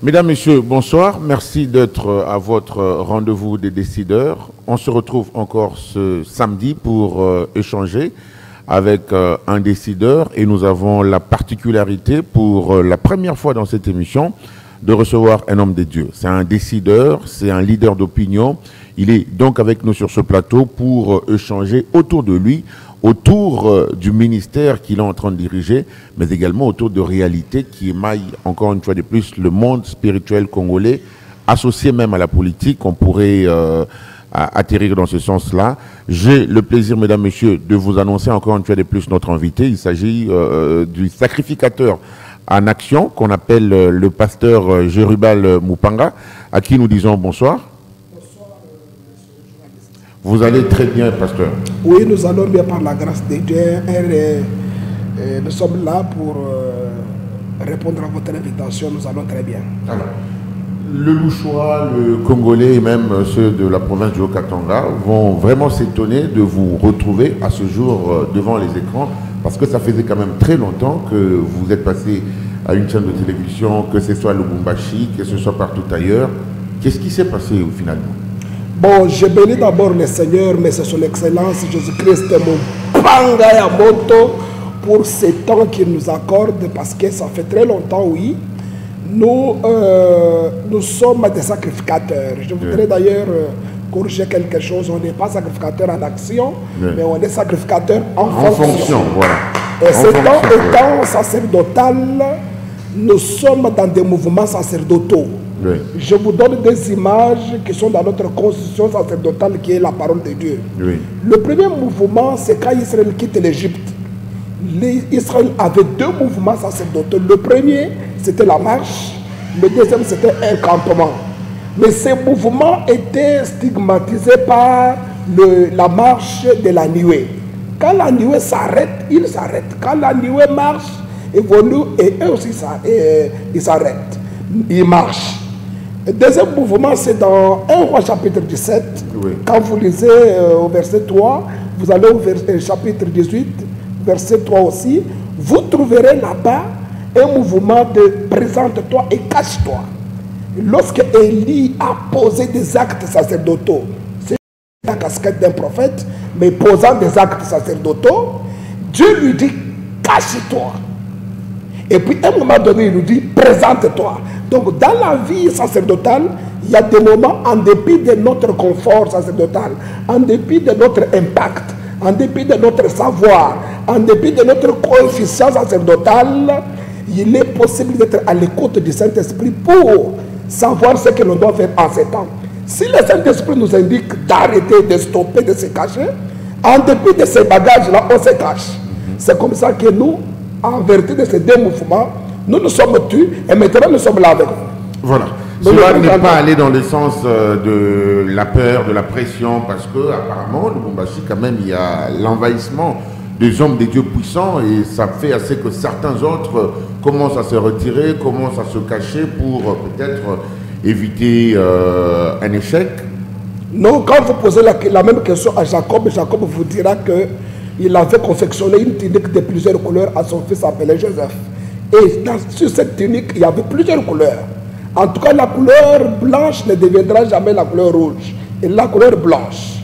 Mesdames, Messieurs, bonsoir. Merci d'être à votre rendez-vous des décideurs. On se retrouve encore ce samedi pour échanger avec un décideur et nous avons la particularité pour la première fois dans cette émission de recevoir un homme de Dieu. C'est un décideur, c'est un leader d'opinion. Il est donc avec nous sur ce plateau pour échanger autour de lui, autour du ministère qu'il est en train de diriger, mais également autour de réalités qui émaillent encore une fois de plus le monde spirituel congolais, associé même à la politique. On pourrait atterrir dans ce sens-là. J'ai le plaisir, mesdames, messieurs, de vous annoncer encore une fois de plus notre invité. Il s'agit du sacrificateur en action qu'on appelle le pasteur Jérubal Mupanga, à qui nous disons bonsoir. Vous allez très bien, pasteur. Oui, nous allons bien par la grâce de Dieu. Nous sommes là pour répondre à votre invitation. Nous allons très bien. Alors, le Louchois, le Congolais et même ceux de la province du Haut-Katanga vont vraiment s'étonner de vous retrouver à ce jour devant les écrans, parce que ça faisait quand même très longtemps que vous êtes passé à une chaîne de télévision, que ce soit à Lubumbashi, que ce soit partout ailleurs. Qu'est-ce qui s'est passé finalement? Bon, je bénis d'abord le Seigneur, mais c'est son Excellence Jésus-Christ, mon Panga Yamoto, pour ce temps qu'il nous accorde, parce que ça fait très longtemps, oui. Nous sommes des sacrificateurs. Je voudrais d'ailleurs corriger quelque chose. On n'est pas sacrificateur en action, mais on est sacrificateur en fonction. Voilà. Et ce temps étant sacerdotal, nous sommes dans des mouvements sacerdotaux. Oui. Je vous donne des images qui sont dans notre constitution sacerdotale qui est la parole de Dieu. Oui. Le premier mouvement, c'est quand Israël quitte l'Égypte. Israël avait deux mouvements sacerdotaux. Le premier, c'était la marche. Le deuxième, c'était un campement. Mais ces mouvements étaient stigmatisés par la marche de la nuée. Quand la nuée s'arrête, ils s'arrêtent. Quand la nuée marche, évolue, et eux aussi ils s'arrêtent. Ils marchent. Le deuxième mouvement, c'est dans 1 Roi chapitre 17. Oui. Quand vous lisez au verset 3, vous allez au chapitre 18, verset 3 aussi, vous trouverez là-bas un mouvement de présente-toi et cache-toi. Lorsque Élie a posé des actes sacerdotaux, c'est la casquette d'un prophète, mais posant des actes sacerdotaux, Dieu lui dit cache-toi. Et puis à un moment donné, il nous dit présente-toi. Donc dans la vie sacerdotale, il y a des moments, en dépit de notre confort sacerdotal, en dépit de notre impact, en dépit de notre savoir, en dépit de notre coefficient sacerdotal, il est possible d'être à l'écoute du Saint-Esprit pour savoir ce que l'on doit faire en ces temps. Si le Saint-Esprit nous indique d'arrêter, de stopper, de se cacher, en dépit de ces bagages-là, on se cache. C'est comme ça que nous, en vertu de ces deux mouvements, nous nous sommes tus et maintenant nous sommes là avec vous. Voilà. Cela n'est pas aller dans le sens de la peur, de la pression, parce que apparemment, le Lubumbashi, quand même, il y a l'envahissement des hommes des dieux puissants et ça fait assez que certains autres commencent à se retirer, commencent à se cacher pour peut-être éviter un échec. Non, quand vous posez la même question à Jacob, Jacob vous dira qu'il avait confectionné une tunique de plusieurs couleurs à son fils appelé Joseph. Et sur cette tunique, il y avait plusieurs couleurs. En tout cas, la couleur blanche ne deviendra jamais la couleur rouge. Et la couleur blanche.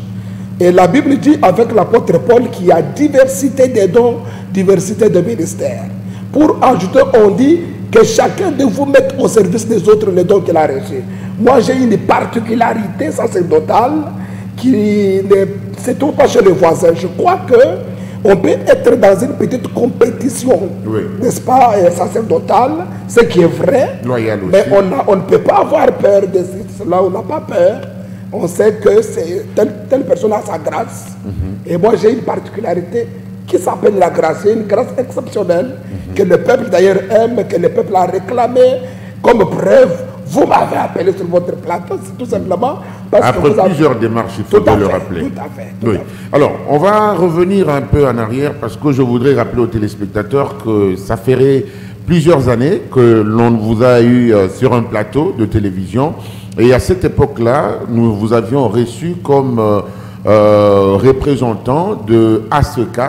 Et la Bible dit avec l'apôtre Paul qu'il y a diversité des dons, diversité de ministères. Pour ajouter, on dit que chacun de vous mette au service des autres les dons qu'il a reçus. Moi, j'ai une particularité sacerdotale qui ne se trouve pas chez les voisins. Je crois que on peut être dans une petite compétition, oui, n'est-ce pas, sacerdotale, ce qui est vrai, loyal aussi. Mais on ne peut pas avoir peur de cela, on n'a pas peur. On sait que telle personne a sa grâce. Et moi, j'ai une particularité qui s'appelle la grâce. C'est une grâce exceptionnelle que le peuple d'ailleurs aime, que le peuple a réclamé. Comme preuve, vous m'avez appelé sur votre plateau, c'est tout simplement parce après que vous avez... plusieurs démarches, il faut le rappeler. Tout à fait. Oui. Alors, on va revenir un peu en arrière parce que je voudrais rappeler aux téléspectateurs que ça ferait plusieurs années que l'on vous a eu sur un plateau de télévision. Et à cette époque-là, nous vous avions reçu comme représentant de ACK,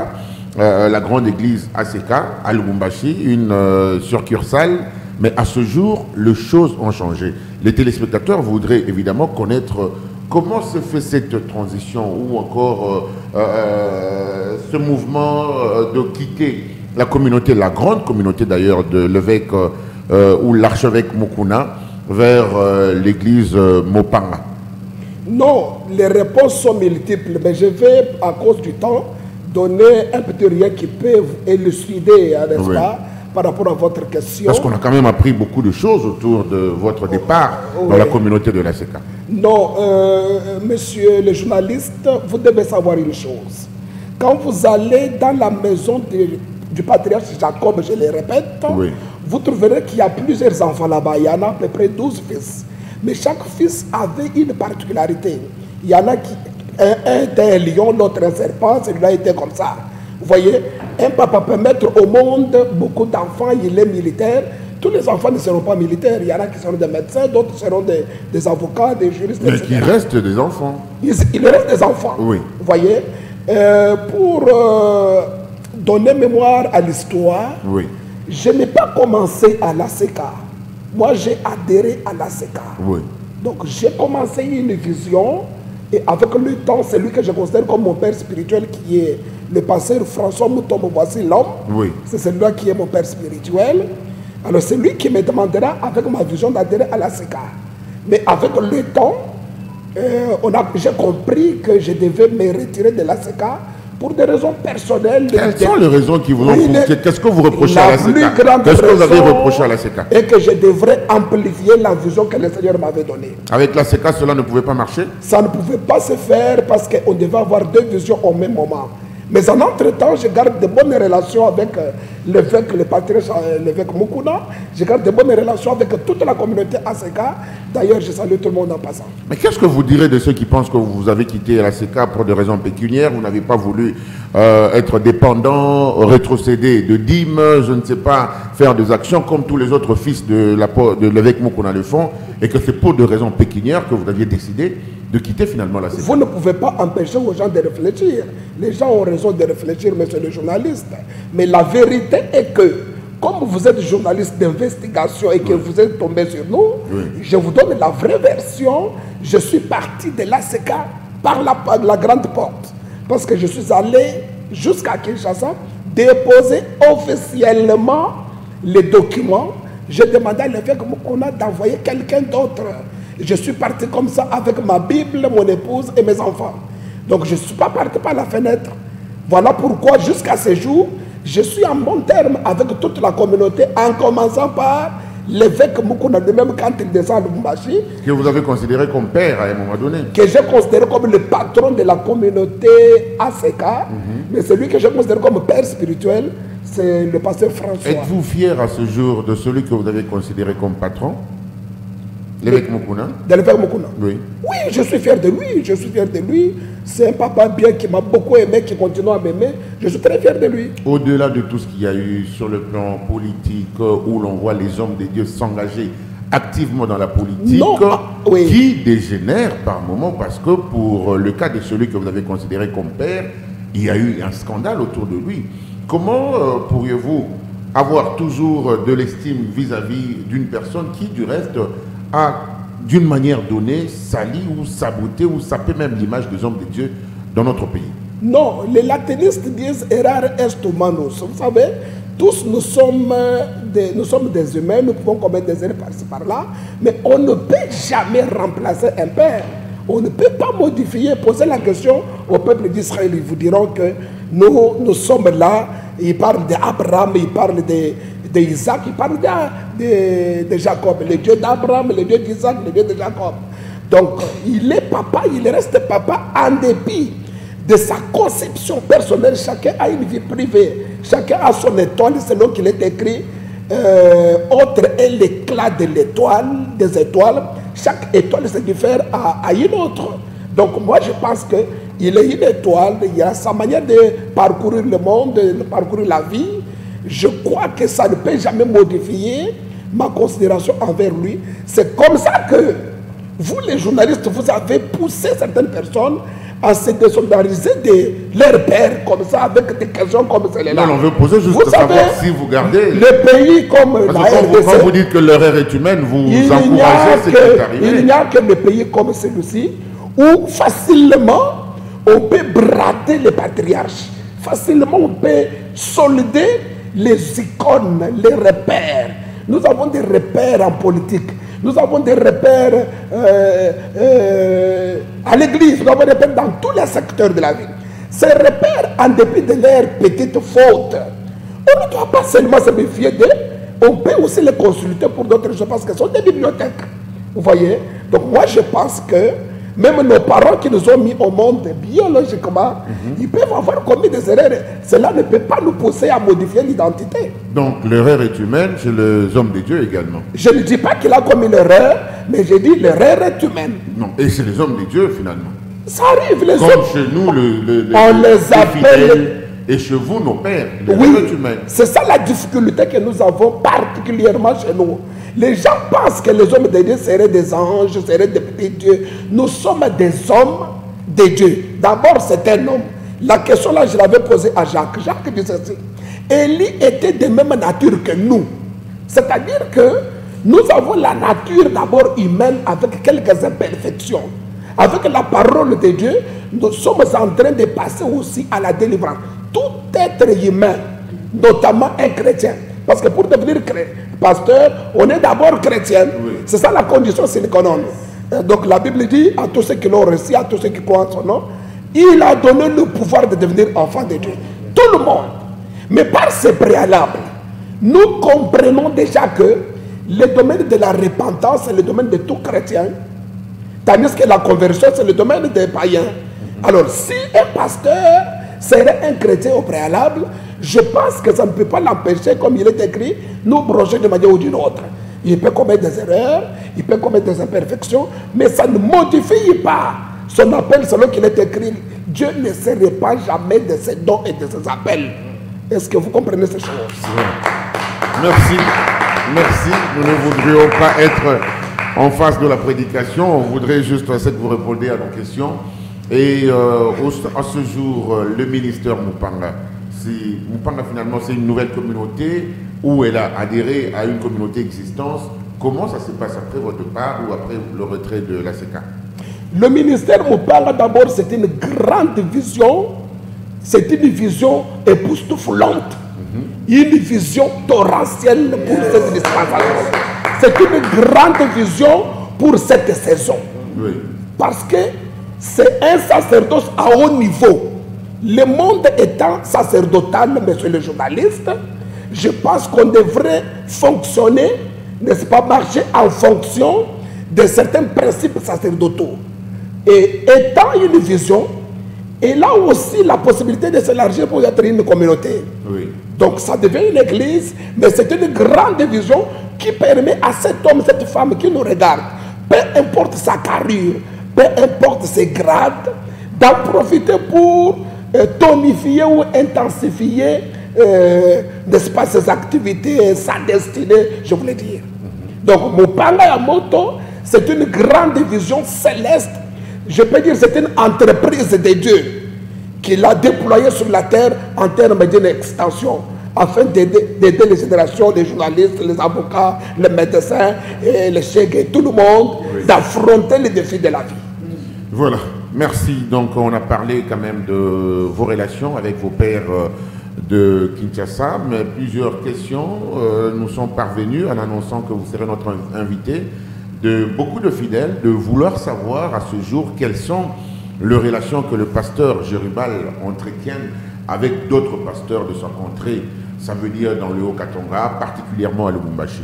la grande église ACK à Lubumbashi, une succursale Mais à ce jour, les choses ont changé. Les téléspectateurs voudraient évidemment connaître comment se fait cette transition ou encore ce mouvement de quitter la communauté, la grande communauté d'ailleurs de l'évêque ou l'archevêque Mukuna vers l'église Mopanga. Non, les réponses sont multiples, mais je vais, à cause du temps, donner un petit rien qui peut élucider, n'est-ce pas, par rapport à votre question. Parce qu'on a quand même appris beaucoup de choses autour de votre départ dans la communauté de l'ACK. Non, monsieur le journaliste, vous devez savoir une chose. Quand vous allez dans la maison du patriarche Jacob, je le répète, vous trouverez qu'il y a plusieurs enfants là-bas. Il y en a à peu près 12 fils. Mais chaque fils avait une particularité. Il y en a qui, un était un lion, l'autre un serpent, celui-là était comme ça. Vous voyez, un papa peut mettre au monde beaucoup d'enfants, il est militaire. Tous les enfants ne seront pas militaires. Il y en a qui seront des médecins, d'autres seront des avocats, des juristes, mais qui restent des enfants. Il reste des enfants. Oui. Vous voyez, pour donner mémoire à l'histoire, je n'ai pas commencé à l'ACK. Moi, j'ai adhéré à l'ACK. Donc, j'ai commencé une vision et avec le temps, c'est lui que je considère comme mon père spirituel qui est le pasteur François Moutombo. Voici l'homme. C'est celui-là qui est mon père spirituel. Alors, c'est lui qui me demandera, avec ma vision, d'adhérer à l'ACK. Mais avec le temps, j'ai compris que je devais me retirer de l'ACK pour des raisons personnelles. Quelles sont les raisons qui vous ont... Qu'est-ce que vous reprochez à l'ACK? Qu'est-ce que vous avez reproché à l'ACK? Et que je devrais amplifier la vision que le Seigneur m'avait donnée. Avec l'ACK, cela ne pouvait pas marcher? Ça ne pouvait pas se faire parce qu'on devait avoir deux visions au même moment. Mais en entre-temps, je garde de bonnes relations avec l'évêque, le patriarche, l'évêque Mukuna. Je garde de bonnes relations avec toute la communauté ACK. D'ailleurs, je salue tout le monde en passant. Mais qu'est-ce que vous direz de ceux qui pensent que vous avez quitté l'ACK pour des raisons pécuniaires? Vous n'avez pas voulu être dépendant, rétrocéder de dîmes, je ne sais pas, faire des actions comme tous les autres fils de l'évêque Mukuna le font, et que c'est pour des raisons pécuniaires que vous aviez décidé de quitter finalement l'ACK. Vous ne pouvez pas empêcher aux gens de réfléchir. Les gens ont raison de réfléchir, monsieur le journaliste. Mais la vérité est que, comme vous êtes journaliste d'investigation et que vous êtes tombé sur nous, je vous donne la vraie version. Je suis parti de l'ACK par la grande porte. Parce que je suis allé jusqu'à Kinshasa déposer officiellement les documents. J'ai demandé à l'évêque Mukuna d'envoyer quelqu'un d'autre. Je suis parti comme ça avec ma Bible, mon épouse et mes enfants. Donc je ne suis pas parti par la fenêtre. Voilà pourquoi jusqu'à ce jour, je suis en bon terme avec toute la communauté, en commençant par l'évêque Mukuna, de même quand il descend à Lubumbashi. Que vous avez considéré comme père à un moment donné. Que j'ai considéré comme le patron de la communauté ACK. Mais celui que je considère comme père spirituel, c'est le pasteur François. Êtes-vous fier à ce jour de celui que vous avez considéré comme patron? L'évêque Mukuna? De l'évêque Mukuna? Oui. Oui, je suis fier de lui. Je suis fier de lui. C'est un papa bien qui m'a beaucoup aimé, qui continue à m'aimer. Je suis très fier de lui. Au-delà de tout ce qu'il y a eu sur le plan politique, où l'on voit les hommes de Dieu s'engager activement dans la politique, qui dégénère par moments, parce que pour le cas de celui que vous avez considéré comme père, il y a eu un scandale autour de lui. Comment pourriez-vous avoir toujours de l'estime vis-à-vis d'une personne qui, du reste, a, d'une manière donnée, sali ou saboté ou sapé même l'image des hommes de Dieu dans notre pays? Non, les latinistes disent errare est humanus. Vous savez, tous nous sommes des humains, nous pouvons commettre des erreurs par-ci par-là, mais on ne peut jamais remplacer un père. On ne peut pas modifier, poser la question au peuple d'Israël. Ils vous diront que nous sommes là. Ils parlent d'Abraham, ils parlent d'Isaac, ils parlent de Jacob. Le Dieu d'Abraham, le Dieu d'Isaac, le Dieu de Jacob. Donc, il est papa, il reste papa en dépit de sa conception personnelle. Chacun a une vie privée. Chacun a son étoile, selon qu'il est écrit. Autre est l'éclat de l'étoile, des étoiles. Chaque étoile se diffère à une autre. Donc moi je pense qu'il est une étoile, il a sa manière de parcourir le monde, de parcourir la vie. Je crois que ça ne peut jamais modifier ma considération envers lui. C'est comme ça que vous les journalistes, vous avez poussé certaines personnes à se désolidariser de leurs pères comme ça, avec des questions comme celle-là. Non, on veut poser juste vous savoir savez, si vous gardez... les pays comme parce la que quand RDC... vous dites que l'erreur est humaine, vous encouragez ce qui est arrivé. Il n'y a que des pays comme celui-ci où facilement on peut brader les patriarches. Facilement on peut solder les icônes, les repères. Nous avons des repères en politique. Nous avons des repères à l'église. Nous avons des repères dans tous les secteurs de la vie. Ces repères, en dépit de leurs petites fautes, on ne doit pas seulement se méfier d'eux, on peut aussi les consulter pour d'autres choses parce que ce sont des bibliothèques. Vous voyez? Donc moi je pense que même nos parents qui nous ont mis au monde biologiquement, ils peuvent avoir commis des erreurs. Cela ne peut pas nous pousser à modifier l'identité. Donc l'erreur est humaine chez les hommes de Dieu également. Je ne dis pas qu'il a commis l'erreur, mais je dis l'erreur est humaine. Non, et chez les hommes de Dieu finalement. Ça arrive, les Comme hommes. chez nous, on les appelle... fidèles, et chez vous, nos pères, l'erreur est humaine. C'est ça la difficulté que nous avons particulièrement chez nous. Les gens pensent que les hommes de Dieu seraient des anges, seraient des petits dieux. Nous sommes des hommes de Dieu. D'abord, c'est un homme. La question là, je l'avais posée à Jacques. Jacques dit ceci. Élie était de même nature que nous. C'est-à-dire que nous avons la nature d'abord humaine avec quelques imperfections. Avec la parole de Dieu, nous sommes en train de passer aussi à la délivrance. Tout être humain, notamment un chrétien. Parce que pour devenir pasteur, on est d'abord chrétien. Oui. C'est ça la condition sine qua non. Donc la Bible dit à tous ceux qui l'ont reçu, à tous ceux qui croient en son nom, il a donné le pouvoir de devenir enfant de Dieu. Tout le monde. Mais par ce préalable, nous comprenons déjà que le domaine de la repentance, c'est le domaine de tout chrétien. Tandis que la conversion, c'est le domaine des païens. Alors, si un pasteur serait un chrétien au préalable, je pense que ça ne peut pas l'empêcher, comme il est écrit, nous brocher de manière ou d'une autre. Il peut commettre des erreurs, il peut commettre des imperfections, mais ça ne modifie pas son appel selon qu'il est écrit. Dieu ne se répand jamais de ses dons et de ses appels. Est-ce que vous comprenez ces choses? Merci. Merci. Nous ne voudrions pas être en face de la prédication. On voudrait juste que vous répondiez à nos questions. Et à ce jour, le ministère Mupanga, Mupanga finalement c'est une nouvelle communauté où elle a adhéré à une communauté existante. Comment ça se passe après votre part ou après le retrait de l'ACK? Le ministère Mupanga d'abord c'est une grande vision, c'est une vision époustouflante, une vision torrentielle pour cette dispensation. C'est une grande vision pour cette saison. Oui. Parce que c'est un sacerdoce à haut niveau. Le monde étant sacerdotal, monsieur le journaliste, je pense qu'on devrait fonctionner, n'est-ce pas, marcher en fonction de certains principes sacerdotaux. Et étant une vision, il a aussi la possibilité de s'élargir pour être une communauté. Oui. Donc ça devient une église, mais c'est une grande vision qui permet à cet homme, cette femme qui nous regarde, peu importe sa carrure, peu importe ses grades, d'en profiter pour tonifier ou intensifier n'est-ce pas, ses activités, sa destinée, je voulais dire. Donc Mupanga Yamoto, c'est une grande vision céleste. Je peux dire c'est une entreprise de Dieu qu'il a déployée sur la terre en termes d'une extension, afin d'aider les générations, les journalistes, les avocats, les médecins, et les chèques et tout le monde, oui, d'affronter les défis de la vie. Voilà, merci. Donc on a parlé quand même de vos relations avec vos pères de Kinshasa, mais plusieurs questions nous sont parvenues en annonçant que vous serez notre invité, de beaucoup de fidèles, de vouloir savoir à ce jour quelles sont les relations que le pasteur Jérubal entretient avec d'autres pasteurs de sa contrée, ça veut dire dans le Haut-Katanga, particulièrement à Lubumbashi.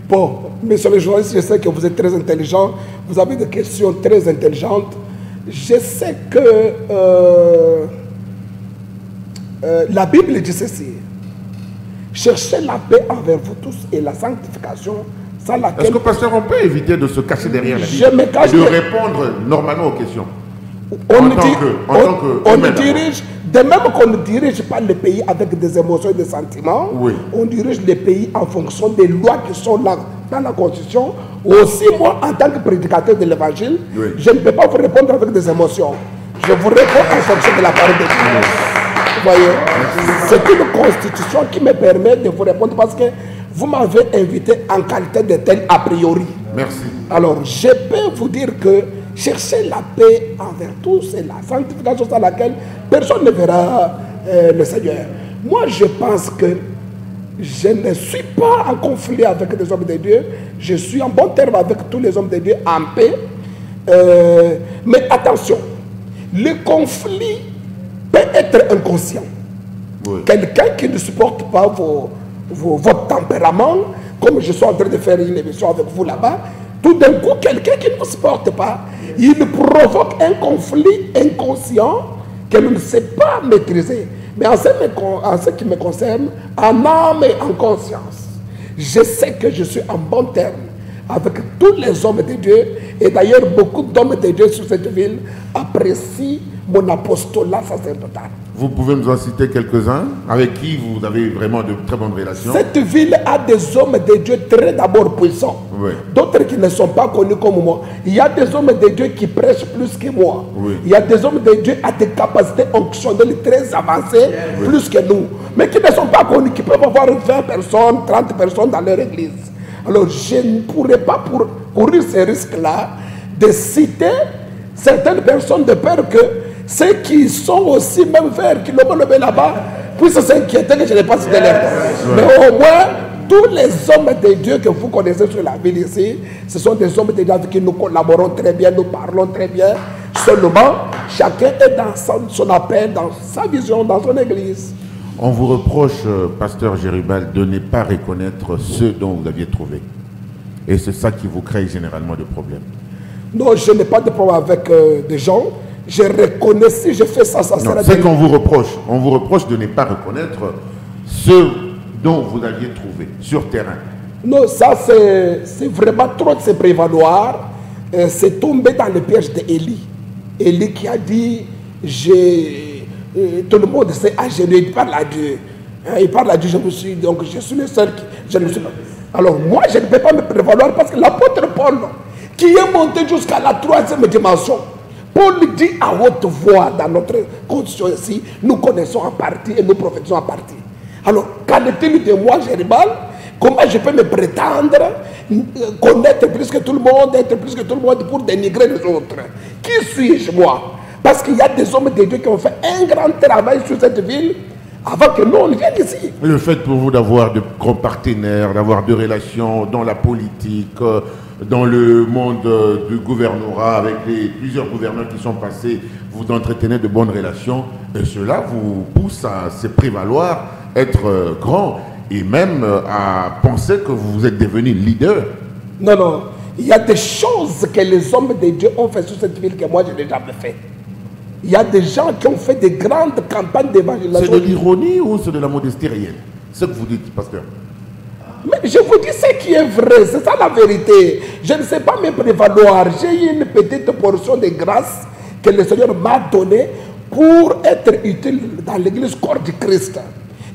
Bon, monsieur le journaliste, je sais que vous êtes très intelligent, vous avez des questions très intelligentes. Je sais que la Bible dit ceci: cherchez la paix envers vous tous et la sanctification, sans laquelle... Est-ce que, pasteur, on peut éviter de se cacher derrière la Bible et de répondre normalement aux questions? On dirige, de même qu'on ne dirige pas le pays avec des émotions et des sentiments, oui, on dirige le pays en fonction des lois qui sont là dans la Constitution. Aussi, moi, en tant que prédicateur de l'Évangile, je ne peux pas vous répondre avec des émotions. Je vous réponds en fonction de la parole de Dieu. Vous voyez, c'est une constitution qui me permet de vous répondre parce que vous m'avez invité en qualité de tel a priori. Merci. Alors, je peux vous dire que chercher la paix envers tous, c'est la sanctification dans laquelle personne ne verra le Seigneur. Moi, je pense que je ne suis pas en conflit avec les hommes de Dieu. Je suis en bon terme avec tous les hommes de Dieu, en paix. Mais attention, le conflit peut être inconscient. Oui. Quelqu'un qui ne supporte pas votre tempérament, comme je suis en train de faire une émission avec vous là-bas, tout d'un coup, quelqu'un qui ne vous supporte pas, il provoque un conflit inconscient qu'elle ne sait pas maîtriser. Mais en ce qui me concerne, en âme et en conscience, je sais que je suis en bon terme avec tous les hommes de Dieu. Et d'ailleurs, beaucoup d'hommes de Dieu sur cette ville apprécient mon apostolat sacerdotal. Vous pouvez nous en citer quelques-uns avec qui vous avez vraiment de très bonnes relations? Cette ville a des hommes de Dieu très d'abord puissants. Oui. D'autres qui ne sont pas connus comme moi. Il y a des hommes de Dieu qui prêchent plus que moi. Oui. Il y a des hommes de Dieu à des capacités onctionnelles très avancées, oui, plus que nous. Mais qui ne sont pas connus, qui peuvent avoir 20 personnes, 30 personnes dans leur église. Alors je ne pourrais pas courir ces risques-là de citer certaines personnes de peur que ceux qui sont aussi même verts, qui l'ont levé là-bas, puissent s'inquiéter que je n'ai pas cité leur nom. Mais au moins, tous les hommes de Dieu que vous connaissez sur la ville ici, ce sont des hommes de Dieu avec qui nous collaborons très bien, nous parlons très bien. Seulement, chacun est dans son appel, dans sa vision, dans son église. On vous reproche, pasteur Gérubal, de ne pas reconnaître ceux dont vous aviez trouvé. Et c'est ça qui vous crée généralement de problèmes. Non, je n'ai pas de problème avec des gens. Je reconnais si je fais ça, ça sera... C'est qu'on vous reproche. On vous reproche de ne pas reconnaître ceux dont vous aviez trouvé sur terrain. Non, ça c'est vraiment trop de se prévaloir. C'est tombé dans le piège d'Élie. Élie qui a dit, tout le monde s'est agenouillé, il parle à Dieu. Il parle à Dieu, donc je suis le seul qui... Je ne suis pas. Alors moi, je ne peux pas me prévaloir parce que l'apôtre Paul, qui est monté jusqu'à la 3e dimension, Paul dit à haute voix dans notre constitution ici, nous connaissons en partie et nous prophétisons en partie. Alors, qu'en est-il de moi, Gérubal? Comment je peux me prétendre connaître plus que tout le monde, être plus que tout le monde pour dénigrer les autres? Qui suis-je moi? Parce qu'il y a des hommes de Dieu qui ont fait un grand travail sur cette ville avant que nous on vienne ici. Le fait pour vous d'avoir de grands partenaires, d'avoir de relations dans la politique, dans le monde du gouvernorat, avec plusieurs gouverneurs qui sont passés, vous entretenez de bonnes relations, et cela vous pousse à se prévaloir, être grand, et même à penser que vous êtes devenu leader. Non, non. Il y a des choses que les hommes de Dieu ont fait sur cette ville que moi je n'ai jamais fait. Il y a des gens qui ont fait des grandes campagnes d'évangélisation. C'est de l'ironie ou c'est de la modestie réelle? C'est ce que vous dites, pasteur. Mais je vous dis ce qui est vrai, c'est ça la vérité. Je ne sais pas me prévaloir. J'ai une petite portion de grâce que le Seigneur m'a donnée pour être utile dans l'église corps du Christ.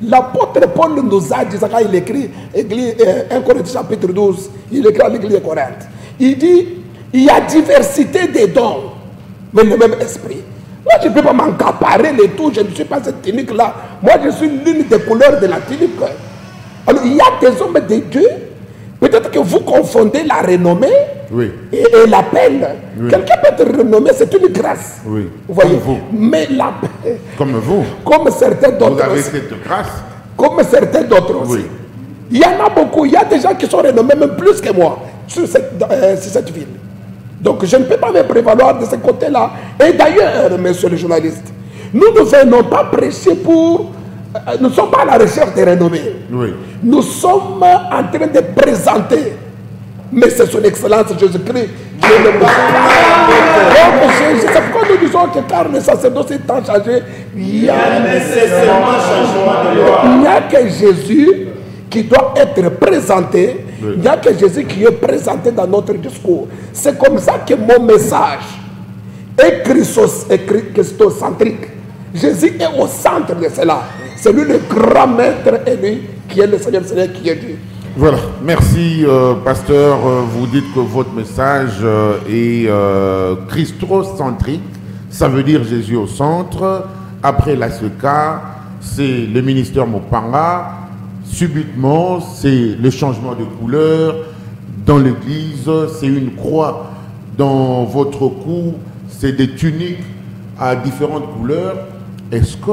L'apôtre Paul nous a dit, quand il écrit 1 Corinthiens chapitre 12, il écrit à l'église de Corinthe. Il dit, il y a diversité des dons, mais le même esprit. Moi, je ne peux pas m'encaparer les tout, je ne suis pas cette tunique-là. Moi, je suis l'une des couleurs de la tunique. Alors, il y a des hommes de Dieu. Peut-être que vous confondez la renommée, oui, et l'appel. Oui. Quelqu'un peut être renommé, c'est une grâce. Oui. Vous voyez? Comme vous. Mais comme vous. Comme certains d'autres. Vous avez cette grâce. Comme certains d'autres aussi. Oui. Il y en a beaucoup. Il y a des gens qui sont renommés même plus que moi sur cette ville. Donc je ne peux pas me prévaloir de ce côté-là. Et d'ailleurs, monsieur le journaliste, nous ne venons pas prêcher pour... nous ne sommes pas à la recherche de renommée. Oui. Nous sommes en train de présenter. Mais c'est son excellence Jésus-Christ qui est le c'est pourquoi nous disons que car le sacerdoce est en changé, il y a nécessairement changement de loi. Il n'y a que Jésus qui doit être présenté. Oui. Il n'y a que Jésus qui est présenté dans notre discours. C'est comme ça que mon message est christocentrique. Jésus est au centre de cela. C'est lui le grand maître et lui qui est le Seigneur qui est Dieu. Voilà, merci pasteur. Vous dites que votre message est christocentrique, ça veut dire Jésus au centre. Après la l'ACK, c'est le ministère Mopanga. Subitement, c'est le changement de couleur dans l'église, c'est une croix dans votre cou, c'est des tuniques à différentes couleurs. Est-ce que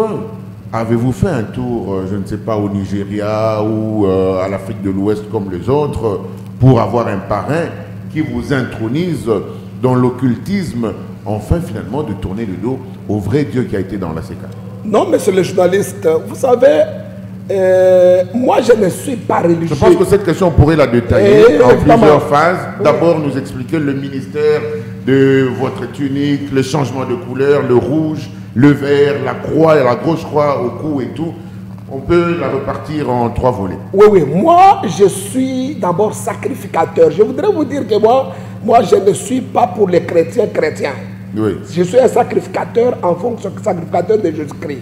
avez-vous fait un tour, je ne sais pas, au Nigeria ou à l'Afrique de l'Ouest comme les autres, pour avoir un parrain qui vous intronise dans l'occultisme, enfin finalement de tourner le dos au vrai Dieu qui a été dans l'ACK? Non, monsieur le journaliste, vous savez, moi je ne suis pas religieux. Je pense que cette question, on pourrait la détailler en plusieurs phases. D'abord, nous expliquer le ministère de votre tunique, le changement de couleur, le rouge, le vert, la croix, la grosse croix au cou et tout. On peut la repartir en 3 volets. Oui, moi je suis d'abord sacrificateur. Je voudrais vous dire que moi je ne suis pas pour les chrétiens. Oui. Je suis un sacrificateur en fonction du sacrificateur de Jésus-Christ.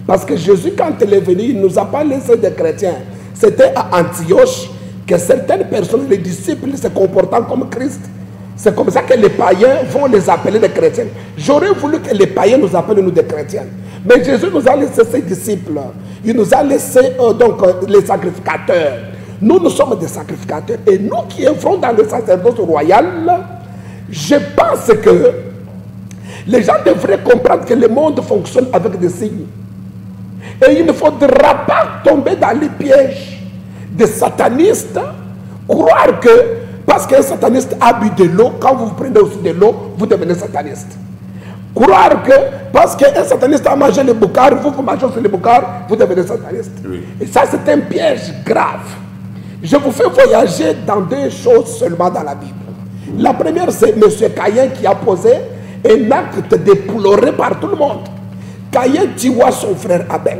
Parce que Jésus, quand il est venu, il ne nous a pas laissé des chrétiens. C'était à Antioche que certaines personnes, les disciples, se comportant comme Christ. C'est comme ça que les païens vont les appeler des chrétiens. J'aurais voulu que les païens nous appellent nous des chrétiens. Mais Jésus nous a laissé ses disciples. Il nous a laissé les sacrificateurs. Nous sommes des sacrificateurs. Et nous qui œuvrons dans le sacerdoce royal, je pense que les gens devraient comprendre que le monde fonctionne avec des signes. Et il ne faudra pas tomber dans les pièges des satanistes, croire que parce qu'un sataniste a bu de l'eau, quand vous prenez aussi de l'eau, vous devenez sataniste. Croire que parce qu'un sataniste a mangé le boucard, vous mangez aussi le boucard, vous devenez sataniste. Oui. Et ça, c'est un piège grave. Je vous fais voyager dans 2 choses seulement dans la Bible. La première, c'est M. Caïn qui a posé un acte déploré par tout le monde. Caïn tua son frère Abel.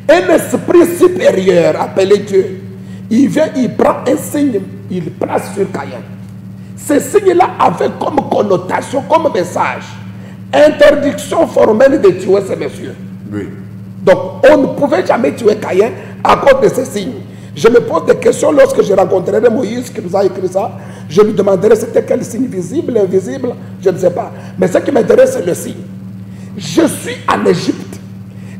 Un esprit supérieur appelé Dieu, il vient, il prend un signe, il place sur Caïn. Ce signe-là avait comme connotation, comme message, interdiction formelle de tuer ces messieurs. Oui. Donc on ne pouvait jamais tuer Caïn à cause de ce signe. Je me pose des questions lorsque je rencontrerai Moïse qui nous a écrit ça. Je lui demanderai c'était quel signe, visible, invisible, je ne sais pas. Mais ce qui m'intéresse, c'est le signe. Je suis en Égypte.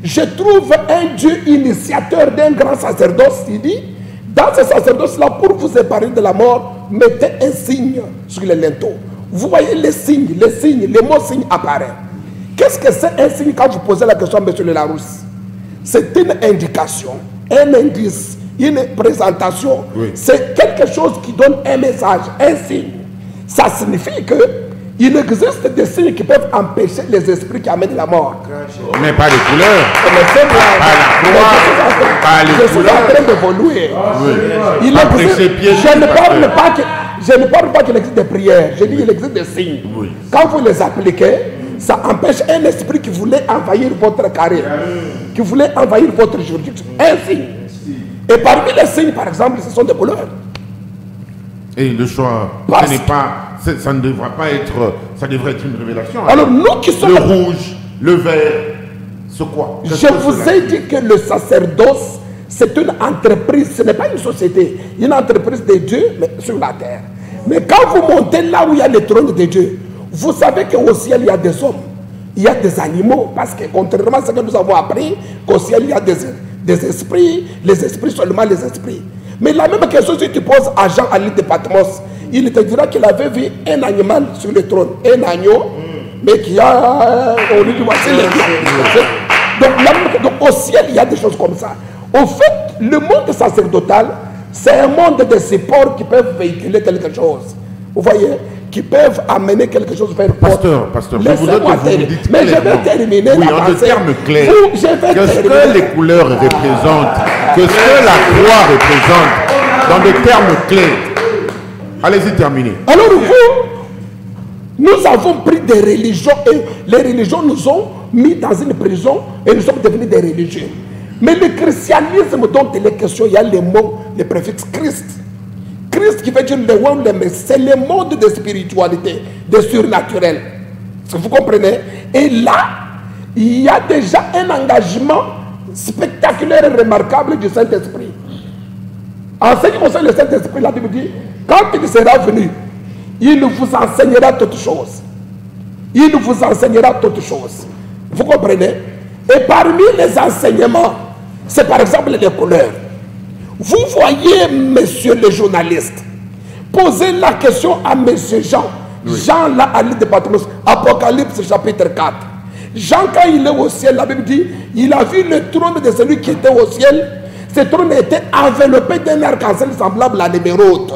Je trouve un Dieu initiateur d'un grand sacerdoce. Il dit, dans ce sacerdoce-là, pour vous épargner de la mort, mettez un signe sur les linteaux. Vous voyez les signes, le mot signe apparaît. Qu'est-ce que c'est un signe quand vous posez la question à M. Le Larousse? C'est une indication, un indice, une présentation. Oui. C'est quelque chose qui donne un message, un signe. Ça signifie que il existe des signes qui peuvent empêcher les esprits qui amènent la mort. Mais pas les couleurs. Pas les couleurs. Je suis en train d'évoluer. Oui. Je ne parle pas qu'il existe des prières. Je dis qu'il existe des signes. Oui. Quand vous les appliquez, ça empêche un esprit qui voulait envahir votre carré, qui voulait envahir votre juridiction. Un signe. Et parmi les signes, par exemple, ce sont des couleurs. Et le choix, ça ne devra pas être, ça devrait être une révélation. Alors nous qui sommes... Le rouge, le vert, c'est quoi? Je vous ai dit que le sacerdoce, c'est une entreprise, ce n'est pas une société, une entreprise de Dieu mais sur la terre. Mais quand vous montez là où il y a le trône de Dieu, vous savez qu'au ciel il y a des hommes, il y a des animaux, parce que contrairement à ce que nous avons appris, qu'au ciel il y a des esprits, les esprits seulement les esprits. Mais la même question, si tu poses à Jean à l'île de Patmos, il te dira qu'il avait vu un animal sur le trône, un agneau, mais qui a au lieu du voici donc au ciel, il y a des choses comme ça. Au fait, le monde sacerdotal, c'est un monde de supports qui peuvent véhiculer quelque chose. Vous voyez, qui peuvent amener quelque chose vers Pasteur, je voudrais que vous me dites mais je vais terminer. Oui, en des termes clairs. Qu'est-ce que les couleurs représentent? Qu'est-ce que la croix représente? Dans des termes clairs. Allez-y, terminez. Alors nous avons pris des religions et les religions nous ont mis dans une prison et nous sommes devenus des religieux. Mais le christianisme dont il est question, il y a les mots, les préfixes Christ. Christ qui veut dire le one, c'est le monde de spiritualité, de surnaturel. Vous comprenez? Et là, il y a déjà un engagement spectaculaire et remarquable du Saint-Esprit. En ce qui concerne le Saint-Esprit, la Bible dit, quand il sera venu, il vous enseignera toutes choses. Il vous enseignera toutes choses. Vous comprenez? Et parmi les enseignements, c'est par exemple les couleurs. Vous voyez, monsieur le journaliste, poser la question à monsieur Jean. Oui. Jean, là, à l'île de Patmos, Apocalypse chapitre 4. Jean, quand il est au ciel, la Bible dit, il a vu le trône de celui qui était au ciel. Ce trône était enveloppé d'un arc-en-ciel semblable à l'émeraude.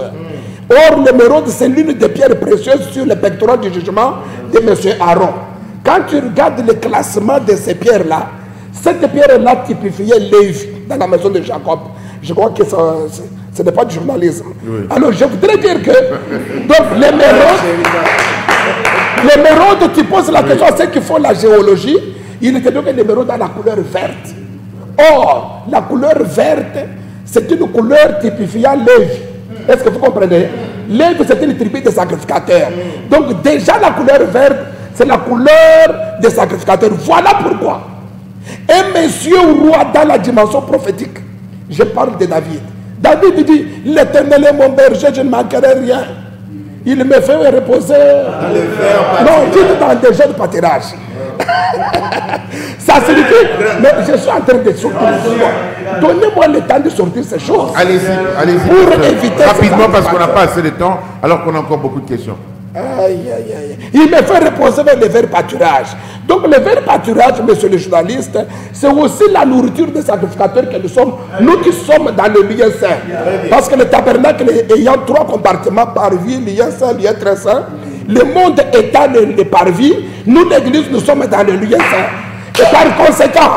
Or, l'émeraude, c'est l'une des pierres précieuses sur le pectoral du jugement de M. Aaron. Quand tu regardes le classement de ces pierres-là, cette pierre-là typifiait Lévi dans la maison de Jacob. Je crois que ce n'est pas du journalisme. Oui. Alors, je voudrais dire que donc l'émeraude, tu poses la question à ceux qui font la géologie, il était donc que l'émeraude a la couleur verte. Or, la couleur verte, c'est une couleur typifiant Lévi. Est-ce que vous comprenez? Lévi, c'est une tribu de sacrificateurs. Donc, déjà, la couleur verte, c'est la couleur des sacrificateurs. Voilà pourquoi. Un monsieur roi dans la dimension prophétique, je parle de David. David dit, l'Éternel est mon berger, je ne manquerai rien. Il me fait reposer dans les verts. Non, dites dans des jeunes pâturages. Ça signifie, mais je suis en train de sortir. Donnez-moi le temps de sortir ces choses. Allez-y, allez-y. Pour éviter rapidement, parce qu'on n'a pas assez de temps, alors qu'on a encore beaucoup de questions. Aïe, aïe, aïe. Il me fait reposer vers les verts pâturages. Donc, le vert pâturage, monsieur le journaliste, c'est aussi la nourriture des sacrificateurs que nous sommes, nous qui sommes dans le lieu saint. Parce que le tabernacle ayant 3 compartiments, parvis, lieu saint, lieu très saint, le monde étant le parvis, nous, l'église, nous sommes dans le lieu saint. Et par conséquent,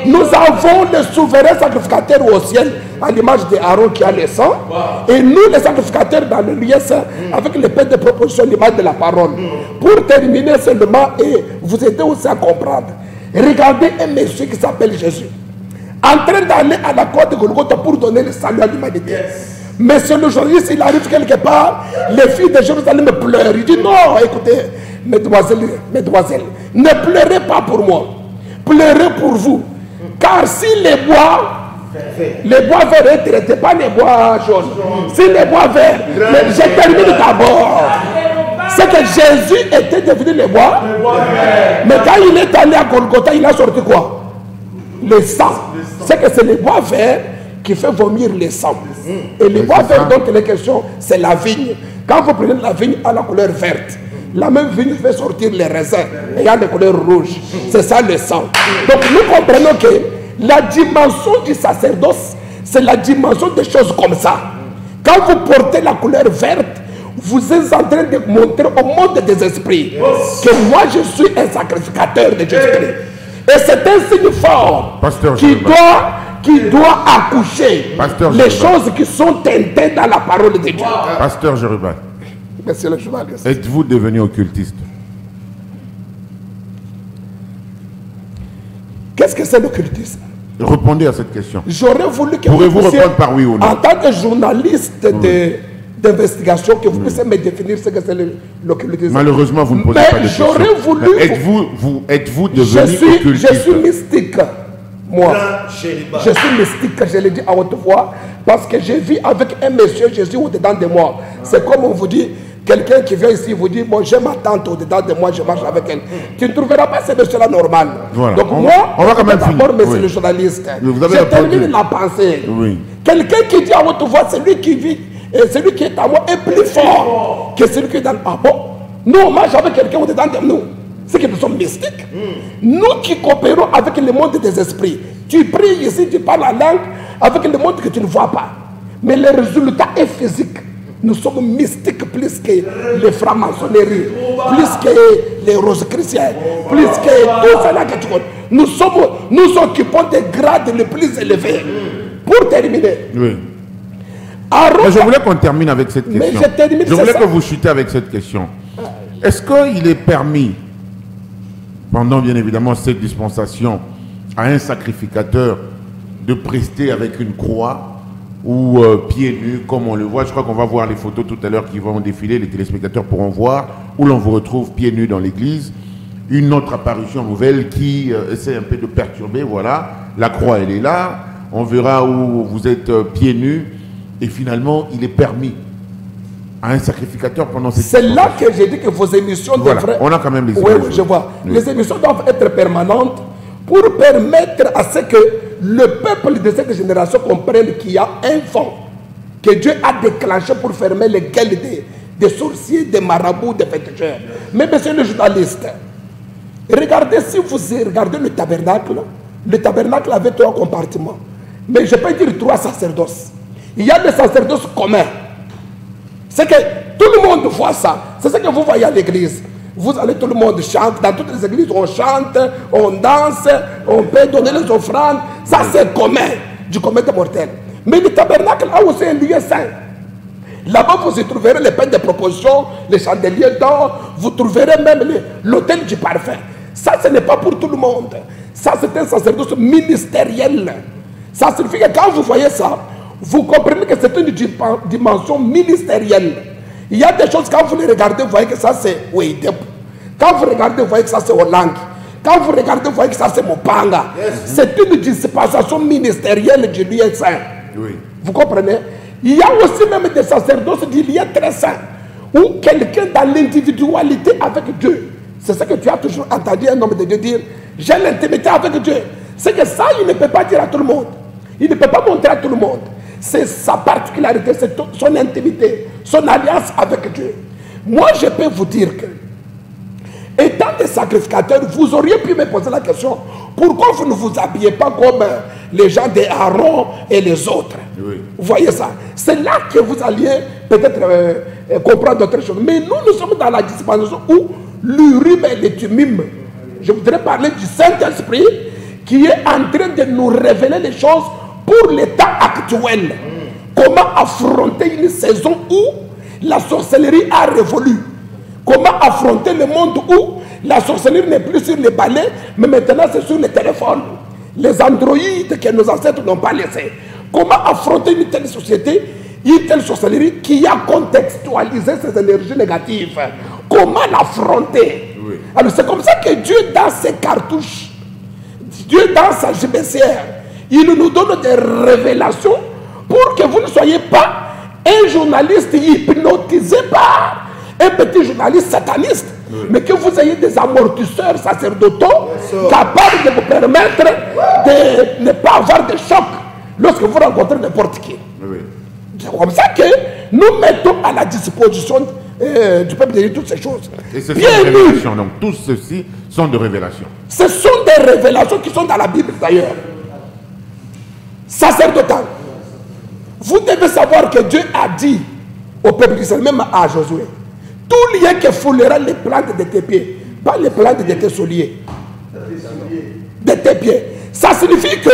nous avons le souverain sacrificateur au ciel, à l'image d'Aaron qui a le sang, et nous, les sacrificateurs, dans le lieu saint, avec les pains de proposition, l'image de la parole. Pour terminer seulement, et vous aider aussi à comprendre, regardez un monsieur qui s'appelle Jésus, en train d'aller à la côte de Golgotha pour donner le salut à l'humanité. Monsieur le journaliste, il arrive quelque part, les filles de Jérusalem pleurent. Il dit non, écoutez, mesdemoiselles, ne pleurez pas pour moi, pleurez pour vous. Car si les bois verts ne traitaient pas les bois jaunes, si les bois verts, mais je termine d'abord. C'est que Jésus était devenu le bois, mais quand il est allé à Golgotha, il a sorti quoi? Le sang. C'est que c'est les bois verts qui fait vomir le sang. Et les bois verts dont il est question, c'est la vigne. Quand vous prenez la vigne à la couleur verte, la même vigne fait sortir les raisins ayant des couleurs rouges. C'est ça le sang. Donc nous comprenons que la dimension du sacerdoce, c'est la dimension des choses comme ça. Quand vous portez la couleur verte, vous êtes en train de montrer au monde des esprits que moi je suis un sacrificateur de Jésus-Christ. Et c'est un signe fort qui doit accoucher les choses qui sont teintées dans la parole de Dieu. Pasteur Jérubin, monsieur le journaliste, êtes-vous devenu occultiste? Qu'est-ce que c'est l'occultisme? Répondez à cette question. J'aurais voulu que pourrez-vous répondre par oui ou non? En tant que journaliste d'investigation, que vous puissiez me définir ce que c'est l'occultisme. Malheureusement, vous ne posez pas de questions. J'aurais voulu... Êtes-vous devenu occultiste? Je suis mystique. Moi, je suis mystique, je l'ai dit à haute voix, parce que je vis avec un monsieur Jésus au-dedans de moi. C'est comme on vous dit, quelqu'un qui vient ici vous dit, bon, j'ai ma tante au-dedans de moi, je marche avec elle. Tu ne trouveras pas ce monsieur-là normal. Voilà. Donc on va quand même finir. Monsieur le journaliste, je termine la pensée. Oui. Quelqu'un qui dit à haute voix, celui qui vit, et celui qui est à moi est plus fort que celui qui est dans... Ah bon? Nous, on marche avec quelqu'un au-dedans de nous. C'est que nous sommes mystiques. Nous qui coopérons avec le monde des esprits. Tu pries ici, tu parles la langue avec le monde que tu ne vois pas. Mais le résultat est physique. Nous sommes mystiques plus que les francs-maçonneries, plus que les rosicruciens, plus que tout cela que tu connais. Nous occupons des grades les plus élevés. Pour terminer. Oui. Mais je voulais qu'on termine avec cette question. Je voulais que vous chutiez avec cette question. Est-ce qu'il est permis, pendant bien évidemment cette dispensation, à un sacrificateur de prester avec une croix ou pieds nus, comme on le voit? Je crois qu'on va voir les photos tout à l'heure qui vont défiler, les téléspectateurs pourront voir, où l'on vous retrouve pieds nus dans l'église. Une autre apparition nouvelle qui essaie un peu de perturber, voilà, la croix elle est là, on verra où vous êtes pieds nus, Et finalement, il est permis à un sacrificateur pendant cette C'est là que j'ai dit que vos émissions devraient... On a quand même les Oui, images. je vois. Oui. Les émissions doivent être permanentes pour permettre à ce que le peuple de cette génération comprenne qu'il y a un fond que Dieu a déclenché pour fermer les gueules des sorciers, des marabouts, des féticheurs. Mais monsieur le journaliste, regardez, si vous regardez le tabernacle avait 3 compartiments. Mais je peux dire 3 sacerdoces. Il y a des sacerdoces communs. C'est que tout le monde voit ça. C'est ce que vous voyez à l'église. Vous allez, tout le monde chante. Dans toutes les églises, on chante, on danse, on peut donner les offrandes. Ça, c'est commun, du commun des mortels. Mais le tabernacle a aussi un lieu saint. Là-bas, vous y trouverez les pains de proposition, les chandeliers d'or. Vous trouverez même l'autel du parfum. Ça, ce n'est pas pour tout le monde. Ça, c'est un sacerdoce ministériel. Ça signifie que quand vous voyez ça, vous comprenez que c'est une dimension ministérielle. Il y a des choses, quand vous les regardez, vous voyez que ça c'est Ouidep. Quand vous regardez, vous voyez que ça c'est Olang. Quand vous regardez, vous voyez que ça c'est Mopanga. C'est une dispensation ministérielle du lieu saint. Oui. Vous comprenez? Il y a aussi même des sacerdoces du lieu très saint, où quelqu'un dans l'individualité avec Dieu. C'est ce que tu as toujours entendu un homme de Dieu dire, j'ai l'intimité avec Dieu. C'est que ça, il ne peut pas dire à tout le monde. Il ne peut pas montrer à tout le monde. C'est sa particularité, c'est son intimité, son alliance avec Dieu. Moi, je peux vous dire que, étant des sacrificateurs, vous auriez pu me poser la question, pourquoi vous ne vous habillez pas comme les gens d'Aaron et les autres? Oui. Vous voyez ça? C'est là que vous alliez peut-être comprendre d'autres choses. Mais nous sommes dans la dispensation où l'Urim et le Thummim, je voudrais parler du Saint-Esprit qui est en train de nous révéler les choses pour l'état actuel. Comment affronter une saison où la sorcellerie a révolu? Comment affronter le monde où la sorcellerie n'est plus sur les balais, mais maintenant c'est sur les téléphones, les androïdes que nos ancêtres n'ont pas laissés? Comment affronter une telle société, une telle sorcellerie qui a contextualisé ces énergies négatives? Comment l'affronter? Oui. Alors c'est comme ça que Dieu, dans ses cartouches, Dieu dans sa gibecière, il nous donne des révélations pour que vous ne soyez pas un journaliste hypnotisé par un petit journaliste sataniste, mais que vous ayez des amortisseurs sacerdotaux capables de vous permettre de ne pas avoir de choc lorsque vous rencontrez n'importe qui. C'est comme ça que nous mettons à la disposition du peuple de Dieu toutes ces choses. Et ce sont des révélations, donc tout ceci sont des révélations. Ce sont des révélations qui sont dans la Bible d'ailleurs. Sacerdotal. Vous devez savoir que Dieu a dit au peuple d'Israël, même à Josué, tout lien qui foulera les plantes de tes pieds, pas les plantes de tes souliers, de tes pieds. Ça signifie que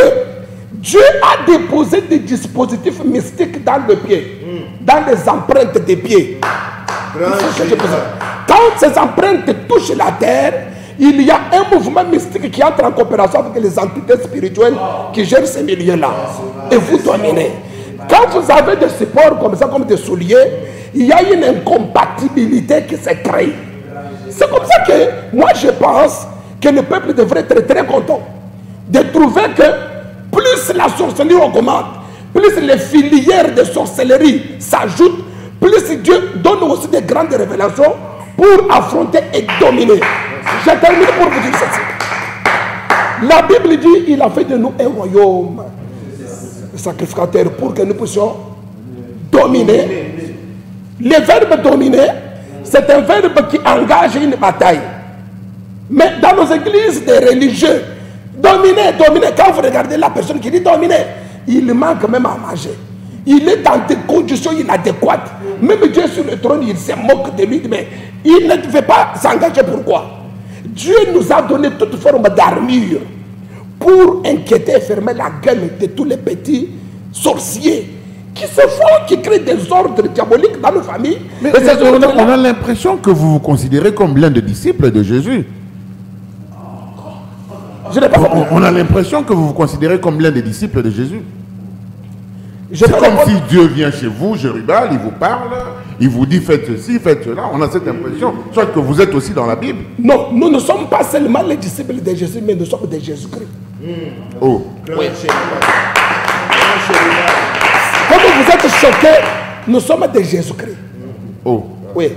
Dieu a déposé des dispositifs mystiques dans le pied, dans les empreintes des pieds. Quand ces empreintes touchent la terre, il y a un mouvement mystique qui entre en coopération avec les entités spirituelles qui gèrent ces milieux-là. Et vous dominez. Quand vous avez des supports comme ça, comme des souliers, il y a une incompatibilité qui se crée. C'est comme ça que moi je pense que le peuple devrait être très content de trouver que plus la sorcellerie augmente, plus les filières de sorcellerie s'ajoutent, plus Dieu donne aussi des grandes révélations pour affronter et dominer. Je termine pour vous dire ceci. La Bible dit il a fait de nous un royaume sacrificateur pour que nous puissions dominer. Le verbe dominer, c'est un verbe qui engage une bataille. Mais dans nos églises des religieux, dominer, dominer, quand vous regardez la personne qui dit dominer, il manque même à manger. Il est dans des conditions inadéquates. Même Dieu sur le trône, il se moque de lui, mais il ne devait pas s'engager. Pourquoi? Dieu nous a donné toute forme d'armure pour inquiéter et fermer la gueule de tous les petits sorciers qui se font, qui créent des ordres diaboliques dans nos familles. Mais on a l'impression que vous vous considérez comme l'un des disciples de Jésus. On a l'impression que vous vous considérez comme l'un des disciples de Jésus. C'est comme si Dieu vient chez vous, Jérubal, il vous parle, il vous dit faites ceci, faites cela. On a cette impression, soit que vous êtes aussi dans la Bible. Non, nous ne sommes pas seulement les disciples de Jésus, mais nous sommes de Jésus-Christ. Oh. Oui. Comme vous êtes choquer, nous sommes de Jésus-Christ. Oh. Oui.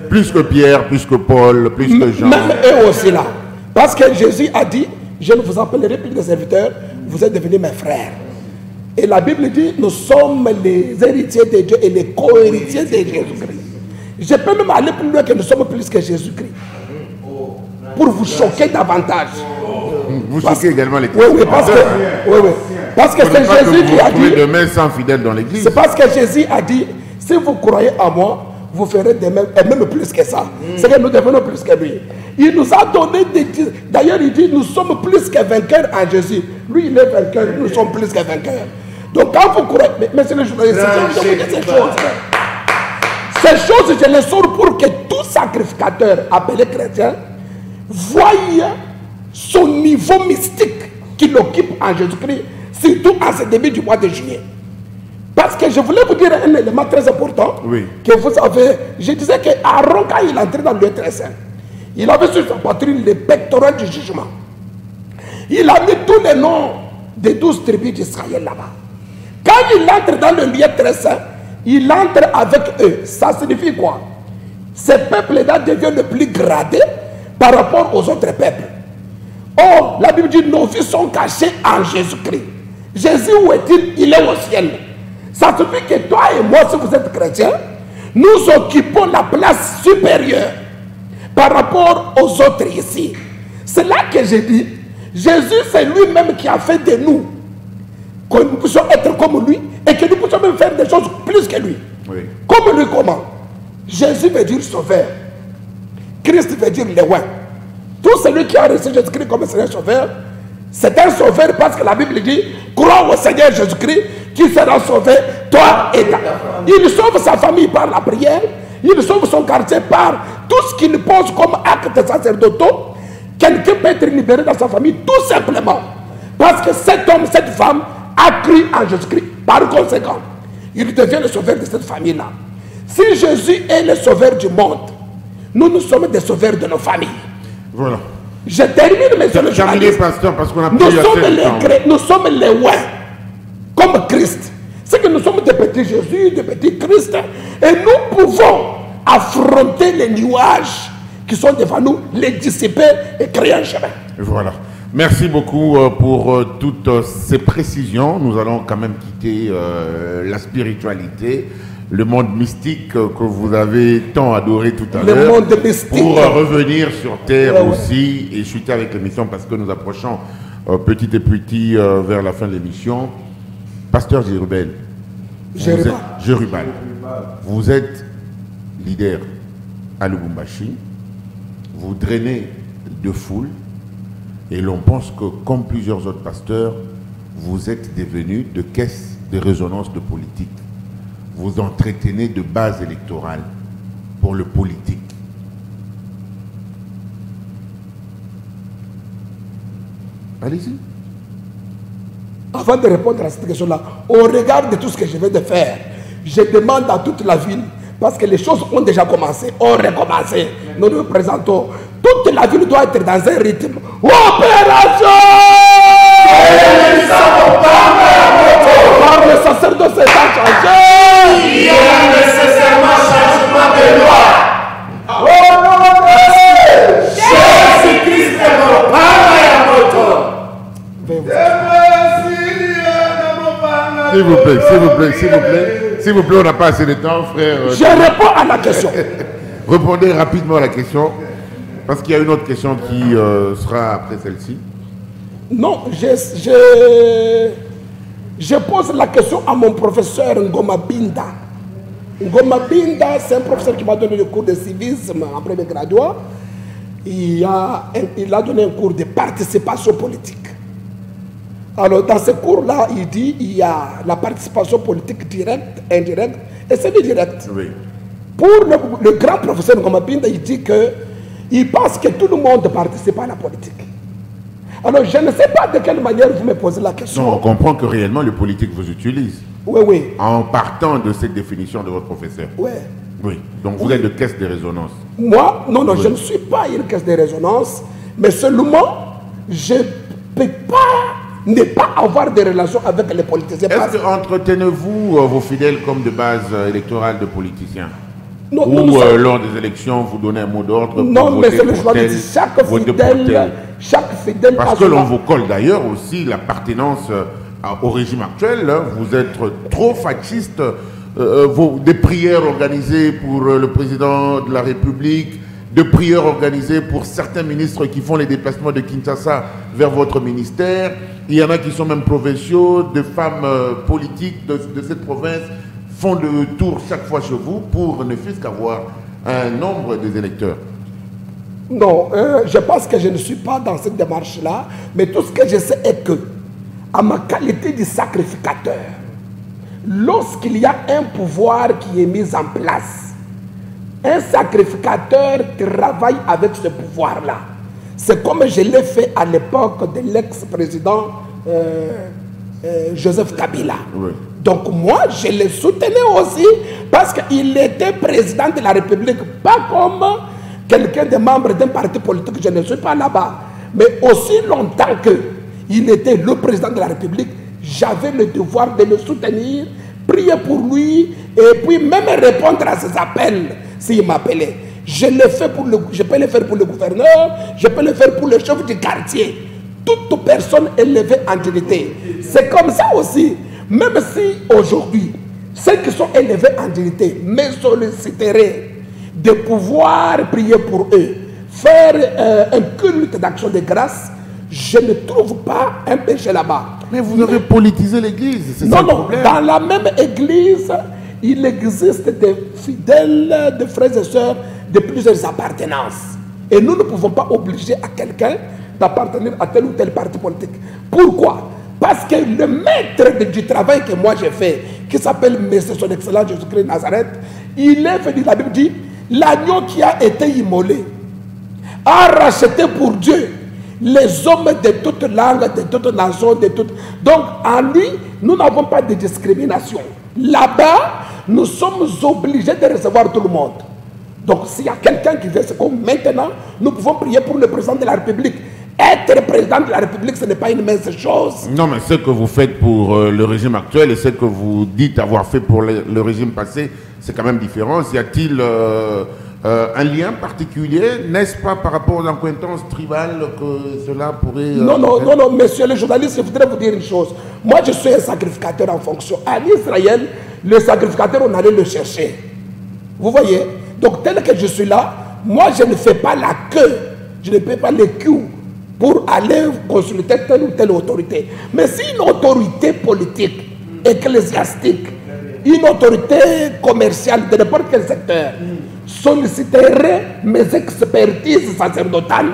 Plus que Pierre, plus que Paul, plus que Jean. Même eux aussi là. Parce que Jésus a dit, je ne vous appellerai plus des serviteurs, vous êtes devenus mes frères. Et la Bible dit, nous sommes les héritiers de Dieu et les co-héritiers de Jésus-Christ. Je peux même aller plus loin que nous sommes plus que Jésus-Christ. Pour vous choquer davantage. Vous choquez également les chrétiens. Oui, parce que c'est Jésus qui a dit. Demain sans fidèles dans l'église. C'est parce que Jésus a dit, si vous croyez en moi, vous ferez de même, et même plus que ça. C'est que nous devenons plus que lui. Il nous a donné des... D'ailleurs, il dit, nous sommes plus que vainqueurs en Jésus. Lui, il est vainqueur, nous sommes plus que vainqueurs. Donc quand vous croyez... Mais c'est le journaliste, ces choses. Ces choses, je les sors pour que tout sacrificateur appelé chrétien voie son niveau mystique qu'il occupe en Jésus-Christ, surtout en ce début du mois de juillet. Parce que je voulais vous dire un élément très important, que vous avez... Je disais qu'Aaron, quand il entrait dans le lieu très saint, il avait sur sa poitrine les pectoraux du jugement. Il a mis tous les noms des 12 tribus d'Israël là-bas. Quand il entre dans le lieu très saint, il entre avec eux. Ça signifie quoi? Ces peuples-là deviennent le plus gradés par rapport aux autres peuples. Or, la Bible dit, nos vies sont cachées en Jésus-Christ. Jésus, où est-il? Il est au ciel. Ça signifie que toi et moi, si vous êtes chrétiens, nous occupons la place supérieure par rapport aux autres ici. C'est là que j'ai dit, Jésus, c'est lui-même qui a fait de nous que nous puissions être comme lui et que nous puissions même faire des choses plus que lui. Oui. Comme lui, comment? Jésus veut dire sauveur. Christ veut dire loin. Tout celui qui a reçu Jésus-Christ comme Seigneur sauveur, c'est un sauveur parce que la Bible dit, crois au Seigneur Jésus-Christ qui sera sauvé, toi et ta famille. Il sauve sa famille par la prière, il sauve son quartier par tout ce qu'il pose comme acte sacerdotaux. Quelqu'un peut être libéré dans sa famille tout simplement parce que cet homme, cette femme a cru en Jésus-Christ. Par conséquent, il devient le sauveur de cette famille-là. Si Jésus est le sauveur du monde, nous sommes des sauveurs de nos familles. Voilà. Je termine, monsieur le journaliste. Pasteur, parce qu'on a nous sommes les loin, comme Christ. C'est que nous sommes des petits Jésus, des petits Christ, et nous pouvons affronter les nuages qui sont devant nous, les dissiper et créer un chemin. Voilà. Merci beaucoup pour toutes ces précisions. Nous allons quand même quitter la spiritualité, le monde mystique que vous avez tant adoré tout à l'heure. Le monde mystique. Pour revenir sur Terre aussi et chuter avec l'émission parce que nous approchons petit et petit vers la fin de l'émission. Pasteur Jérubal. Vous êtes leader à Lubumbashi. Vous drainez de foule. Et l'on pense que, comme plusieurs autres pasteurs, vous êtes devenus de caisse de résonance de politique. Vous entretenez de bases électorales pour le politique. Allez-y. Avant de répondre à cette question-là, au regard de tout ce que je viens de faire, je demande à toute la ville, parce que les choses ont déjà commencé, ont recommencé. Nous nous présentons. Toute la ville doit être dans un rythme. Opération! Par le sacerdoce s'est changé. Il y a nécessairement changement de loi. Au nom de Jésus-Christ est mon Père et à moto. S'il vous plaît, s'il vous plaît, s'il vous plaît. S'il vous plaît, on n'a pas assez de temps, frère. Je réponds à la question. Répondez rapidement à la question, parce qu'il y a une autre question qui sera après celle-ci. Non, je pose la question à mon professeur Ngoma Binda. Ngoma Binda, c'est un professeur qui m'a donné le cours de civisme en premier graduat. Il a donné un cours de participation politique. Alors, dans ce cours-là, il dit qu'il y a la participation politique directe, indirecte et semi-directe. Oui. Pour le grand professeur Ngoma Binda, il dit qu'il pense que tout le monde participe à la politique. Alors, je ne sais pas de quelle manière vous me posez la question. Non, on comprend que réellement le politique vous utilise. Oui, oui. En partant de cette définition de votre professeur. Oui. Oui. Donc vous êtes de caisse de résonance. Moi, non, je ne suis pas une caisse de résonance, mais seulement, je ne peux pas ne pas avoir de relations avec les politiciens. Est-ce que entretenez-vous vos fidèles comme de base électorale de politiciens? Non, Ou lors des élections, vous donnez un mot d'ordre? Non, mais c'est le choix de chaque fidèle. Parce que l'on vous colle d'ailleurs aussi l'appartenance au régime actuel. Vous êtes trop fasciste. Des prières organisées pour le président de la République, des prières organisées pour certains ministres qui font les déplacements de Kinshasa vers votre ministère. Il y en a qui sont même provinciaux, des femmes politiques de cette province font le tour chaque fois chez vous pour ne fût-ce qu'avoir un nombre des électeurs. Non, je pense que je ne suis pas dans cette démarche-là, mais tout ce que je sais est que, à ma qualité de sacrificateur, lorsqu'il y a un pouvoir qui est mis en place, un sacrificateur travaille avec ce pouvoir-là. C'est comme je l'ai fait à l'époque de l'ex-président Joseph Kabila. Oui. Donc moi, je le soutenais aussi parce qu'il était président de la République, pas comme quelqu'un de membre d'un parti politique, je ne suis pas là-bas. Mais aussi longtemps qu'il était le président de la République, j'avais le devoir de le soutenir, prier pour lui et puis même répondre à ses appels s'il m'appelait. Je peux le faire pour le gouverneur, je peux le faire pour le chef du quartier. Toute personne élevée en dignité. C'est comme ça aussi. Même si aujourd'hui, ceux qui sont élevés en dignité me solliciteraient de pouvoir prier pour eux, faire un culte d'action de grâce, je ne trouve pas un péché là-bas. Mais vous avez politisé l'église, c'est ça le problème. Dans la même église, il existe des fidèles, des frères et sœurs de plusieurs appartenances. Et nous ne pouvons pas obliger à quelqu'un d'appartenir à tel ou tel parti politique. Pourquoi? Parce que le maître du travail que moi j'ai fait, qui s'appelle Monsieur Son Excellence Jésus-Christ Nazareth, il est venu, la Bible dit, l'agneau qui a été immolé a racheté pour Dieu les hommes de toute langue, de toute nation, de toute... Donc, en lui, nous n'avons pas de discrimination. Là-bas, nous sommes obligés de recevoir tout le monde. Donc, s'il y a quelqu'un qui vient, c'est comme maintenant, nous pouvons prier pour le président de la République. Être président de la République, ce n'est pas une mince chose. Non, mais ce que vous faites pour le régime actuel et ce que vous dites avoir fait pour le régime passé, c'est quand même différent. Y a-t-il un lien particulier, n'est-ce pas, par rapport aux accointances tribales que cela pourrait... Non, monsieur le journaliste, je voudrais vous dire une chose. Moi, je suis un sacrificateur en fonction. En Israël, le sacrificateur, on allait le chercher. Vous voyez? Donc, tel que je suis là, moi, je ne fais pas la queue. Je ne fais pas les queues pour aller consulter telle ou telle autorité. Mais si une autorité politique, ecclésiastique, une autorité commerciale de n'importe quel secteur solliciterait mes expertises sacerdotales,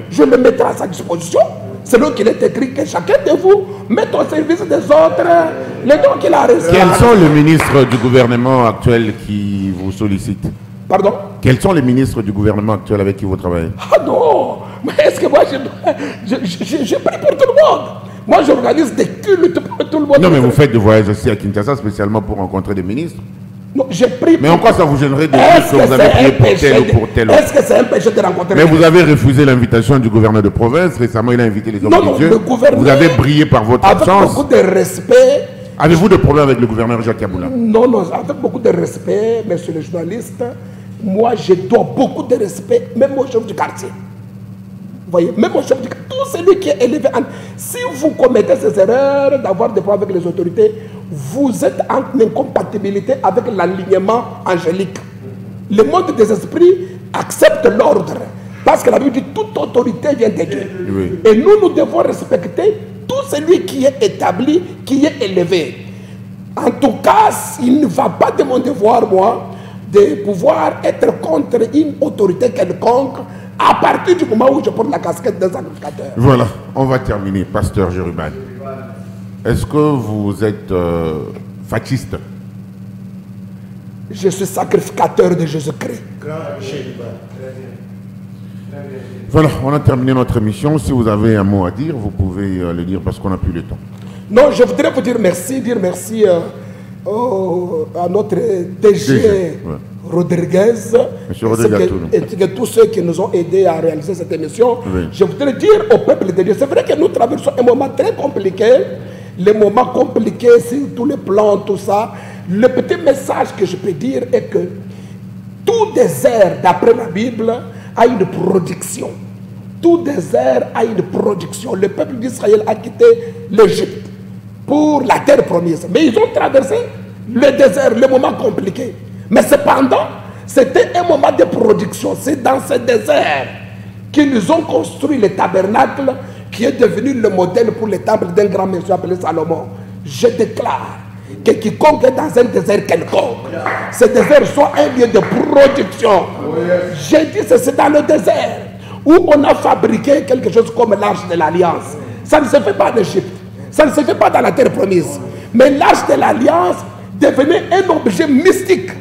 je le mettrai à sa disposition. C'est là qu'il est écrit que chacun de vous mette au service des autres les dons qu'il a reçus. Quels sont les ministres du gouvernement actuel qui vous sollicitent? Pardon? Quels sont les ministres du gouvernement actuel avec qui vous travaillez? Ah non! Mais est-ce que moi, je prie pour tout le monde? Moi, j'organise des cultes pour tout le monde. Non, mais vous faites des voyages aussi à Kinshasa spécialement pour rencontrer des ministres. Non, j'ai pris. Mais en quoi ça vous gênerait de dire que vous avez prié pour tel ou pour tel autre? Est-ce que c'est un péché de rencontrer? Mais vous avez refusé l'invitation du gouverneur de province. Récemment, il a invité les hommes religieux. Vous avez brillé par votre absence. Avec beaucoup de respect. Avez-vous des problèmes avec le gouverneur Jacques Kaboula? Non, avec beaucoup de respect, monsieur le journaliste. Moi, je dois beaucoup de respect, même au chef du quartier. Vous voyez, même au chef du quartier, tout celui qui est élevé. Si vous commettez ces erreurs d'avoir des problèmes avec les autorités, vous êtes en incompatibilité avec l'alignement angélique. Le monde des esprits accepte l'ordre. Parce que la Bible dit toute autorité vient de Dieu. Oui. Et nous devons respecter tout celui qui est établi, qui est élevé. En tout cas, il ne va pas de mon devoir, moi, de pouvoir être contre une autorité quelconque à partir du moment où je porte la casquette d'un sacrificateur. Voilà, on va terminer. Pasteur Jérubal, est-ce que vous êtes fasciste? Je suis sacrificateur de Jésus-Christ. Voilà, on a terminé notre émission. Si vous avez un mot à dire, vous pouvez le dire parce qu'on n'a plus le temps. Non, je voudrais vous dire merci à notre DG, Rodriguez, et que tous ceux qui nous ont aidés à réaliser cette émission. Oui. Je voudrais dire au peuple de Dieu, c'est vrai que nous traversons un moment très compliqué, les moments compliqués sur tous les plans, tout ça. Le petit message que je peux dire est que tout désert, d'après la Bible, a une production. Tout désert a une production. Le peuple d'Israël a quitté l'Égypte pour la terre promise. Mais ils ont traversé le désert, le moment compliqué. Mais cependant, c'était un moment de production. C'est dans ce désert qu'ils ont construit le tabernacle qui est devenu le modèle pour le temple d'un grand monsieur appelé Salomon. Je déclare que quiconque est dans un désert quelconque, ce désert soit un lieu de production. J'ai dit que c'est dans le désert où on a fabriqué quelque chose comme l'arche de l'Alliance. Ça ne se fait pas en Égypte, ça ne se fait pas dans la terre promise. Mais l'arche de l'Alliance devenait un objet mystique,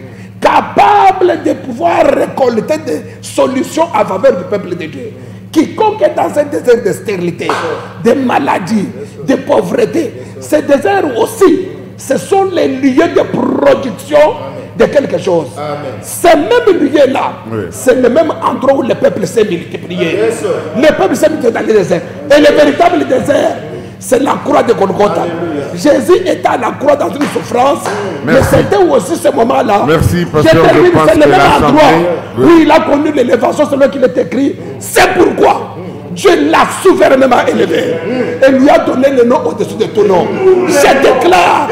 capable de pouvoir récolter des solutions à faveur du peuple de Dieu. Quiconque est dans un désert de stérilité, de maladie, de pauvreté, ces déserts aussi, ce sont les lieux de production de quelque chose. Ces mêmes lieux-là, c'est le même endroit où le peuple s'est multiplié. Le peuple s'est multiplié dans le désert. Et le véritable désert, c'est la croix de Golgotha. Jésus était à la croix dans une souffrance, mais c'était aussi ce moment-là. Merci, pasteur. C'est le même endroit où il a connu l'élévation selon qu'il est écrit. C'est pourquoi Dieu l'a souverainement élevé et lui a donné le nom au-dessus de tout nom. Je déclare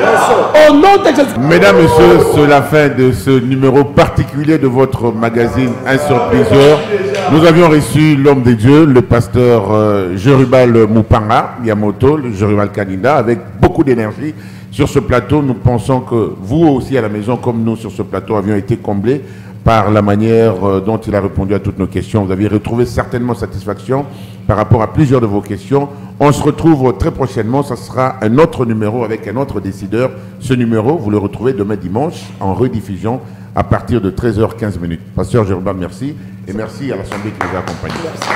au nom de Jésus. Mesdames, Messieurs, c'est la fin de ce numéro particulier de votre magazine Un sur plusieurs. Nous avions reçu l'homme de Dieu, le pasteur Jerubal Mupanga Yamoto, le Jerubal Kanida, avec beaucoup d'énergie. Sur ce plateau, nous pensons que vous aussi à la maison, comme nous sur ce plateau, avions été comblés par la manière dont il a répondu à toutes nos questions. Vous avez retrouvé certainement satisfaction par rapport à plusieurs de vos questions. On se retrouve très prochainement. Ce sera un autre numéro avec un autre décideur. Ce numéro, vous le retrouvez demain dimanche en rediffusion à partir de 13h15. Pasteur Jerubal, merci. Et merci à l'Assemblée qui nous a accompagnés. Merci.